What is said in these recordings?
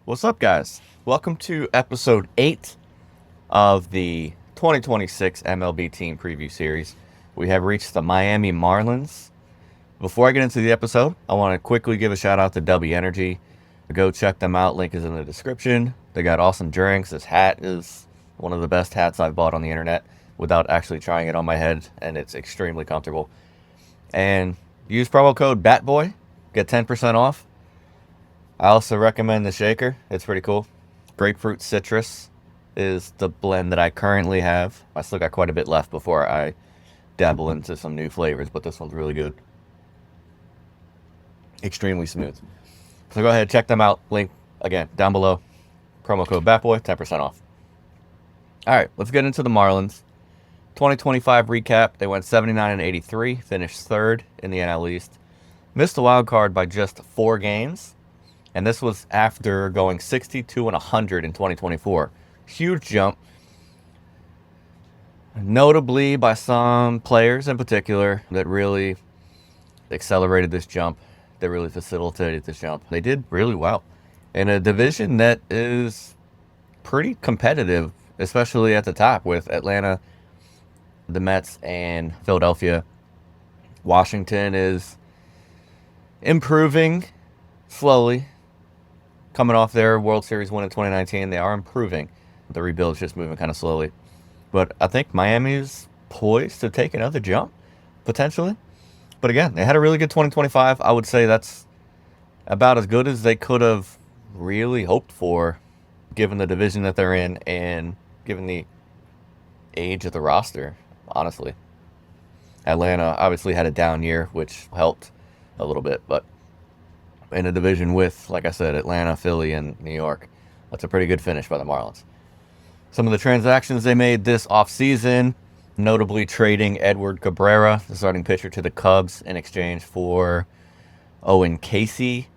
What's up, guys? Welcome to episode 8 of the 2026 MLB Team Preview series. We have reached the Miami Marlins. Before I get into the episode, I want to quickly give a shout out to W Energy. Go check them out. Link is in the description. They got awesome drinks. This hat is one of the best hats I've bought on the internet without actually trying it on my head, and it's extremely comfortable. And use promo code BATBOY, get 10% off. I also recommend the shaker. It's pretty cool. Grapefruit citrus is the blend that I currently have. I still got quite a bit left before I dabble into some new flavors, but this one's really good. Extremely smooth. So go ahead, check them out. Link, again, down below. Promo code BATBOY, 10% off. All right, let's get into the Marlins. 2025 recap. They went 79-83, finished third in the NL East. Missed the wild card by just 4 games. And this was after going 62-100 in 2024. Huge jump. Notably by some players in particular that really accelerated this jump. That really facilitated this jump. They did really well. In a division that is pretty competitive, especially at the top with Atlanta, the Mets, and Philadelphia. Washington is improving slowly. Coming off their World Series win in 2019, they are improving. The rebuild's just moving kind of slowly. But I think Miami's poised to take another jump, potentially. But again, they had a really good 2025. I would say that's about as good as they could have really hoped for, given the division that they're in and given the age of the roster, honestly. Atlanta obviously had a down year, which helped a little bit, but in a division with, like I said, Atlanta, Philly, and New York, that's a pretty good finish by the Marlins. Some of the transactions they made this offseason, notably trading Edward Cabrera, the starting pitcher, to the Cubs in exchange for Owen Casey,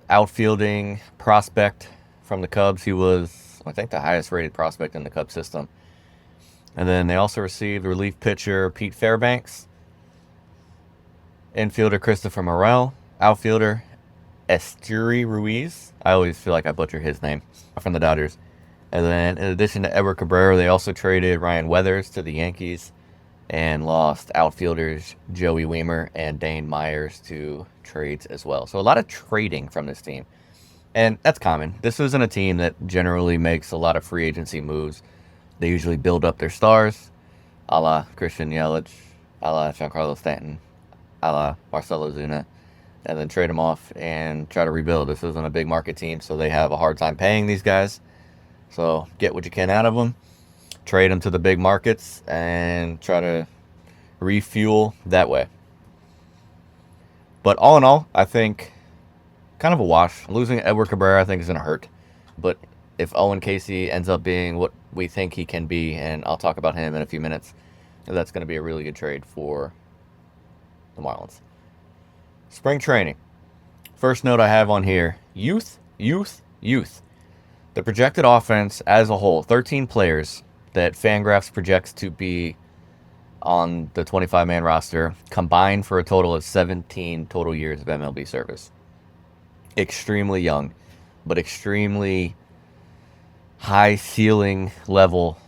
outfielding prospect from the Cubs. He was, I think, the highest rated prospect in the Cubs system. And then they also received relief pitcher Pete Fairbanks, infielder Christopher Morel, outfielder Esteury Ruiz. I always feel like I butcher his name, from the Dodgers. And then in addition to Edward Cabrera, they also traded Ryan Weathers to the Yankees and lost outfielders Joey Wiemer and Dane Myers to trades as well. So a lot of trading from this team. And that's common. This isn't a team that generally makes a lot of free agency moves. They usually build up their stars, a la Christian Yelich, a la Giancarlo Stanton, a la Marcelo Zuna, and then trade them off and try to rebuild. This isn't a big market team, so they have a hard time paying these guys. So get what you can out of them, trade them to the big markets, and try to refuel that way. But all in all, I think kind of a wash. Losing Edward Cabrera, I think, is going to hurt. But if Owen Casey ends up being what we think he can be, and I'll talk about him in a few minutes, that's going to be a really good trade for the Marlins. Spring training. First note I have on here, youth. The projected offense as a whole, 13 players that Fangraphs projects to be on the 25-man roster, combined for a total of 17 total years of MLB service. Extremely young, but extremely high ceiling level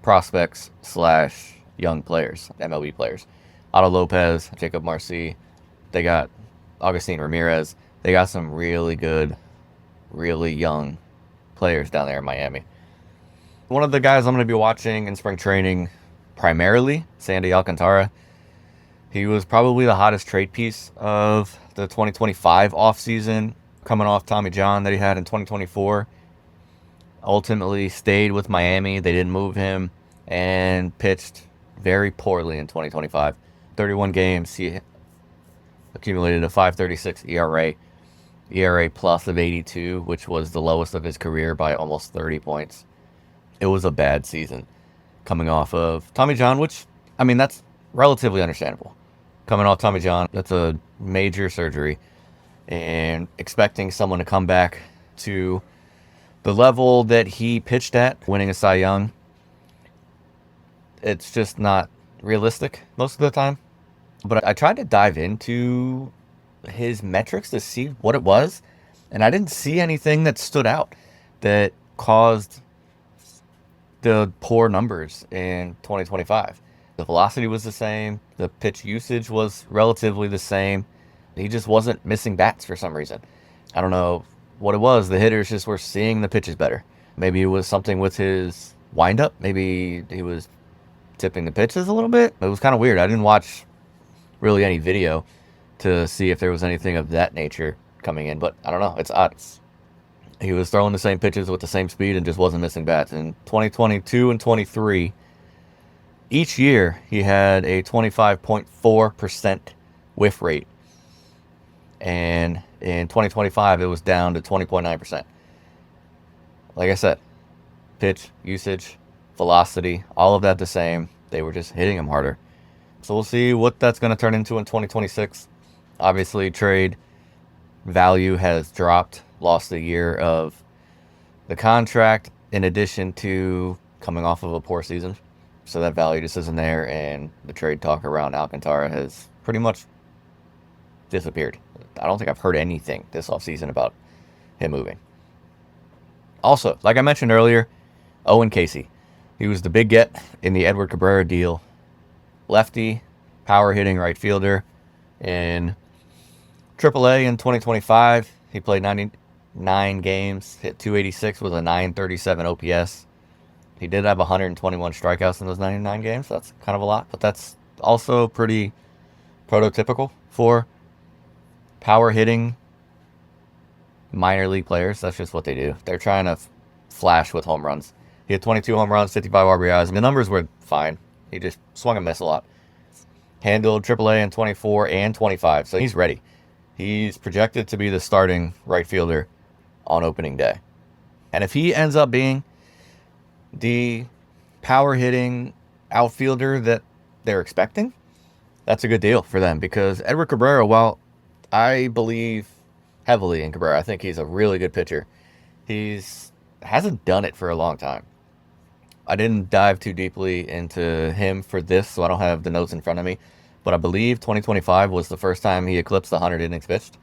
prospects / young players, MLB players. Otto Lopez, Jacob Marcy, they got Augustine Ramirez. They got some really good, really young players down there in Miami. One of the guys I'm going to be watching in spring training primarily, Sandy Alcantara. He was probably the hottest trade piece of the 2025 offseason, coming off Tommy John that he had in 2024. Ultimately stayed with Miami. They didn't move him and pitched very poorly in 2025. 31 games, he accumulated a 5.36 ERA plus of 82, which was the lowest of his career by almost 30 points. It was a bad season coming off of Tommy John, which, I mean, that's relatively understandable. Coming off Tommy John, that's a major surgery. And expecting someone to come back to the level that he pitched at, winning a Cy Young, it's just not realistic most of the time. But I tried to dive into his metrics to see what it was, And I didn't see anything that stood out that caused the poor numbers in 2025. The velocity was the same. The pitch usage was relatively the same. He just wasn't missing bats for some reason. I don't know what it was. The hitters just were seeing the pitches better. Maybe it was something with his windup. Maybe he was tipping the pitches a little bit. It was kind of weird. I didn't watch really any video to see if there was anything of that nature coming in, but I don't know. It's odd. He was throwing the same pitches with the same speed and just wasn't missing bats. In 2022 and 23, each year he had a 25.4% whiff rate. And in 2025, it was down to 20.9%. Like I said, pitch, usage, velocity, all of that the same. They were just hitting him harder. So we'll see what that's going to turn into in 2026. Obviously, trade value has dropped, lost a year of the contract in addition to coming off of a poor season. So that value just isn't there, and the trade talk around Alcantara has pretty much disappeared. I don't think I've heard anything this offseason about him moving. Also, like I mentioned earlier, Owen Casey. He was the big get in the Edward Cabrera deal. Lefty, power hitting right fielder. In AAA in 2025, he played 99 games, hit 286 with a 937 OPS. He did have 121 strikeouts in those 99 games. That's kind of a lot, but that's also pretty prototypical for power hitting minor league players. That's just what they do. They're trying to flash with home runs. He had 22 home runs, 55 RBIs. The numbers were fine. He just swung and missed a lot. Handled AAA in 24 and 25, so he's ready. He's projected to be the starting right fielder on opening day. And if he ends up being the power hitting outfielder that they're expecting, that's a good deal for them, because Edward Cabrera, while I believe heavily in Cabrera, I think he's a really good pitcher, hasn't done it for a long time. I didn't dive too deeply into him for this, so I don't have the notes in front of me, but I believe 2025 was the first time he eclipsed the 100 innings pitched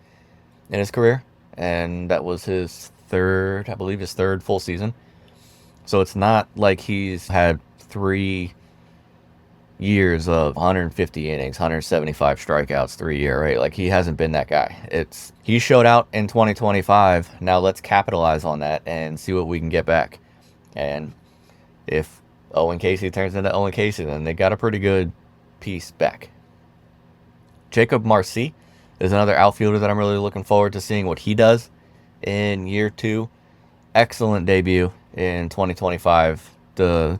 in his career, and that was his third full season. So it's not like he's had 3 years of 150 innings, 175 strikeouts, 3 ERA. Like, he hasn't been that guy. He showed out in 2025. Now let's capitalize on that and see what we can get back. And if Owen Casey turns into Owen Casey, then they got a pretty good piece back. Jacob Marcy is another outfielder that I'm really looking forward to seeing what he does in year 2. Excellent debut in 2025. The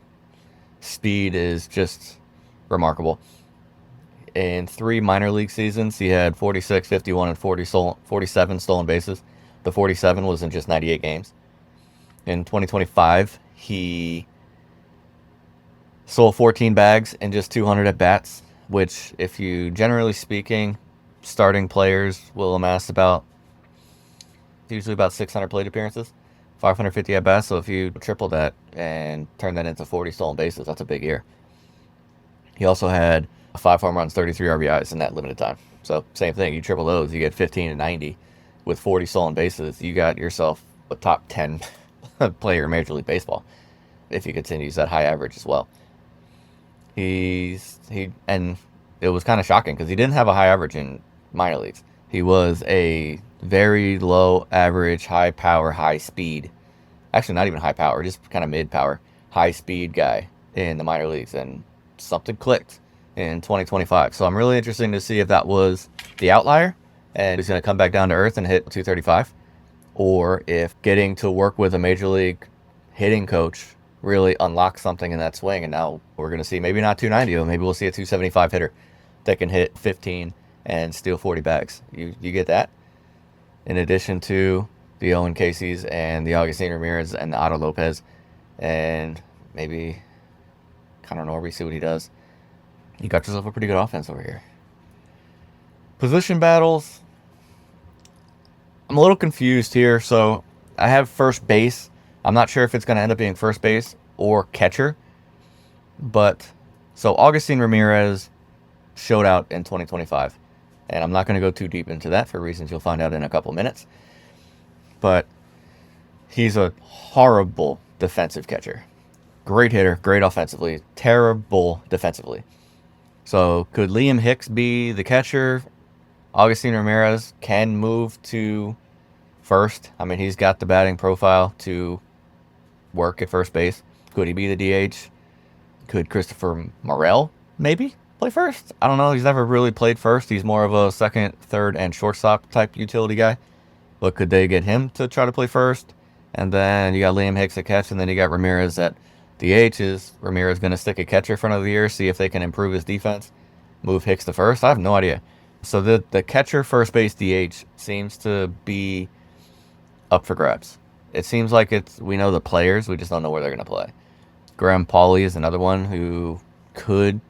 speed is just remarkable. In 3 minor league seasons, he had 46, 51, and 47 stolen bases. The 47 was in just 98 games. In 2025, he sold 14 bags in just 200 at-bats, which, if you, generally speaking, starting players will amass usually about 600 plate appearances, 550 at-bats. So if you triple that and turn that into 40 stolen bases, that's a big year. He also had 5 home runs, 33 RBIs in that limited time. So same thing, you triple those, you get 15 and 90 with 40 stolen bases. You got yourself a top 10 player in Major League Baseball if he continues that high average as well. And it was kind of shocking because he didn't have a high average in minor leagues. He was a very low average, high power, high speed. Actually, not even high power, just kind of mid power, high speed guy in the minor leagues. And something clicked in 2025. So I'm really interested to see if that was the outlier and he's going to come back down to earth and hit 235, or if getting to work with a major league hitting coach really unlocks something in that swing. And now we're going to see maybe not 290, but maybe we'll see a 275 hitter that can hit 15 and steal 40 bags. You get that? In addition to the Owen Caseys and the Augustine Ramirez and the Otto Lopez, and maybe Connor Norby, see what he does. You got yourself a pretty good offense over here. Position battles, I'm a little confused here. So I have first base. I'm not sure if it's going to end up being first base or catcher. But so Augustine Ramirez showed out in 2025. And I'm not going to go too deep into that for reasons you'll find out in a couple minutes. but he's a horrible defensive catcher. Great hitter, great offensively, terrible defensively. So could Liam Hicks be the catcher? Augustine Ramirez can move to first. I mean, he's got the batting profile to work at first base. Could he be the DH? Could Christopher Morel maybe play first? I don't know. He's never really played first. He's more of a second, third, and shortstop type utility guy. But could they get him to try to play first? And then you got Liam Hicks at catch, and then you got Ramirez at DH. Is Ramirez going to stick a catcher in front of the year, see if they can improve his defense, move Hicks to first? I have no idea. So the catcher, first base, DH seems to be up for grabs. It seems like we know the players, we just don't know where they're going to play. Graham Pauley is another one who could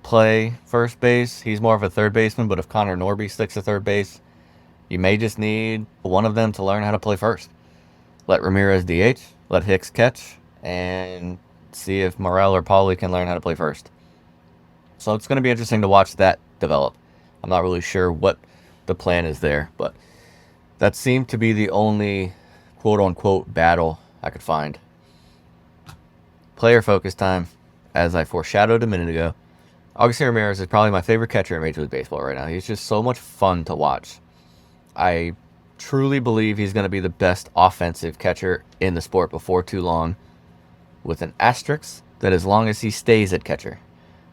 play first base. He's more of a third baseman, but if Connor Norby sticks to third base, you may just need one of them to learn how to play first. Let Ramirez DH, let Hicks catch, and see if Morel or Pauley can learn how to play first. So it's going to be interesting to watch that develop. I'm not really sure what the plan is there, but that seemed to be the only quote-unquote battle I could find. Player focus time, as I foreshadowed a minute ago. Augustine Ramirez is probably my favorite catcher in Major League Baseball right now. He's just so much fun to watch. I truly believe he's going to be the best offensive catcher in the sport before too long, with an asterisk that as long as he stays at catcher.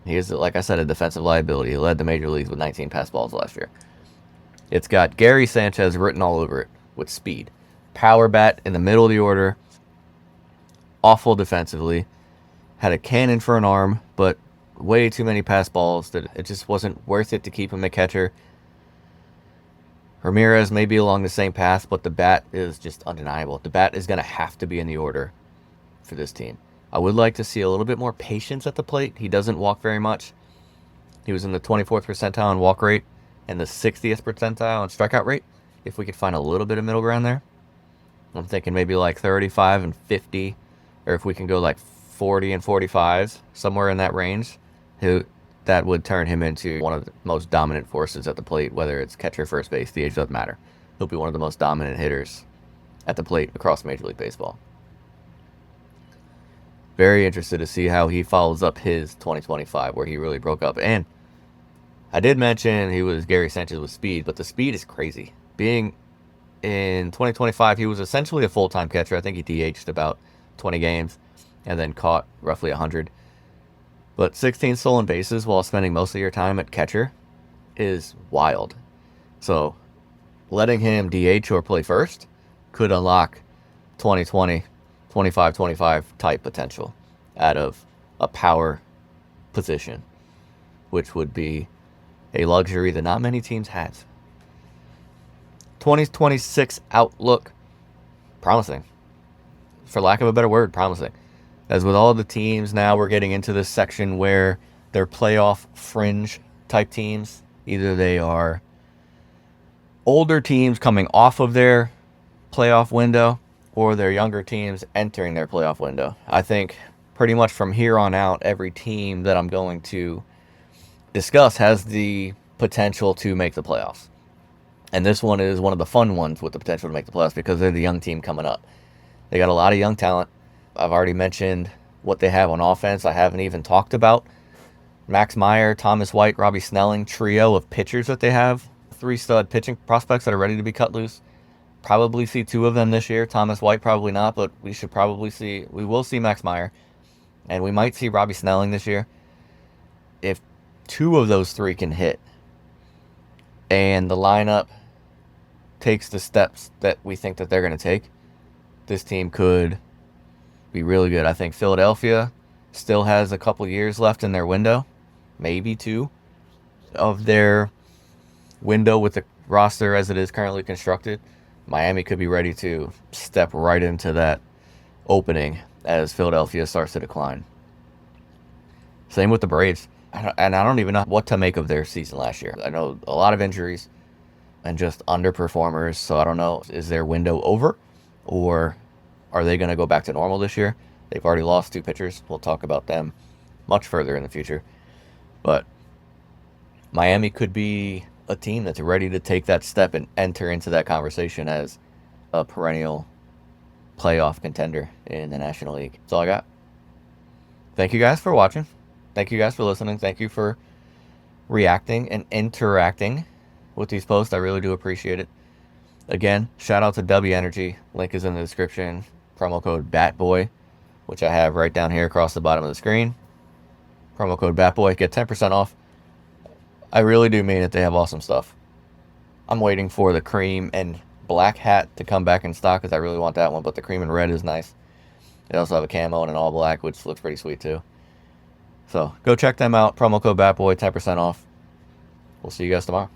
He is, like I said, a defensive liability. He led the major leagues with 19 pass balls last year. It's got Gary Sanchez written all over it with speed. Power bat in the middle of the order. Awful defensively. Had a cannon for an arm, but way too many pass balls that it just wasn't worth it to keep him a catcher. Ramirez may be along the same path, but the bat is just undeniable. The bat is going to have to be in the order for this team. I would like to see a little bit more patience at the plate. He doesn't walk very much. He was in the 24th percentile in walk rate and the 60th percentile in strikeout rate. If we could find a little bit of middle ground there. I'm thinking maybe like 35 and 50, or if we can go like 40 and 45, somewhere in that range, that would turn him into one of the most dominant forces at the plate, whether it's catcher, first base, DH, doesn't matter. He'll be one of the most dominant hitters at the plate across Major League Baseball. Very interested to see how he follows up his 2025, where he really broke up. And I did mention he was Gary Sanchez with speed, but the speed is crazy. Being in 2025, he was essentially a full-time catcher. I think he DH'd about 20 games and then caught roughly 100. But 16 stolen bases while spending most of your time at catcher is wild. So letting him DH or play first could unlock 2020, 25-25 type potential out of a power position, which would be a luxury that not many teams have. 2026 outlook, promising. For lack of a better word, promising. As with all the teams now, we're getting into this section where they're playoff fringe type teams. Either they are older teams coming off of their playoff window, or they're younger teams entering their playoff window. I think pretty much from here on out, every team that I'm going to discuss has the potential to make the playoffs. And this one is one of the fun ones with the potential to make the playoffs because they're the young team coming up. They got a lot of young talent. I've already mentioned what they have on offense. I haven't even talked about Max Meyer, Thomas White, Robby Snelling, trio of pitchers that they have. 3 stud pitching prospects that are ready to be cut loose. Probably see 2 of them this year. Thomas White probably not, but we will see Max Meyer. And we might see Robby Snelling this year. If 2 of those 3 can hit, and the lineup takes the steps that we think that they're going to take, this team could be really good. I think Philadelphia still has a couple years left in their window, maybe 2 of their window with the roster as it is currently constructed. Miami could be ready to step right into that opening as Philadelphia starts to decline. Same with the Braves. And I don't even know what to make of their season last year. I know a lot of injuries and just underperformers, so I don't know, is their window over, or are they going to go back to normal this year? They've already lost 2 pitchers. We'll talk about them much further in the future. But Miami could be a team that's ready to take that step and enter into that conversation as a perennial playoff contender in the National League. That's all I got. Thank you guys for watching. Thank you guys for listening. Thank you for reacting and interacting with these posts. I really do appreciate it. Again, shout out to W Energy. Link is in the description. Promo code BATBOY, which I have right down here across the bottom of the screen. Promo code BATBOY. Get 10% off. I really do mean it. They have awesome stuff. I'm waiting for the cream and black hat to come back in stock because I really want that one, but the cream and red is nice. They also have a camo and an all black, which looks pretty sweet too. So go check them out. Promo code BATBOY, 10% off. We'll see you guys tomorrow.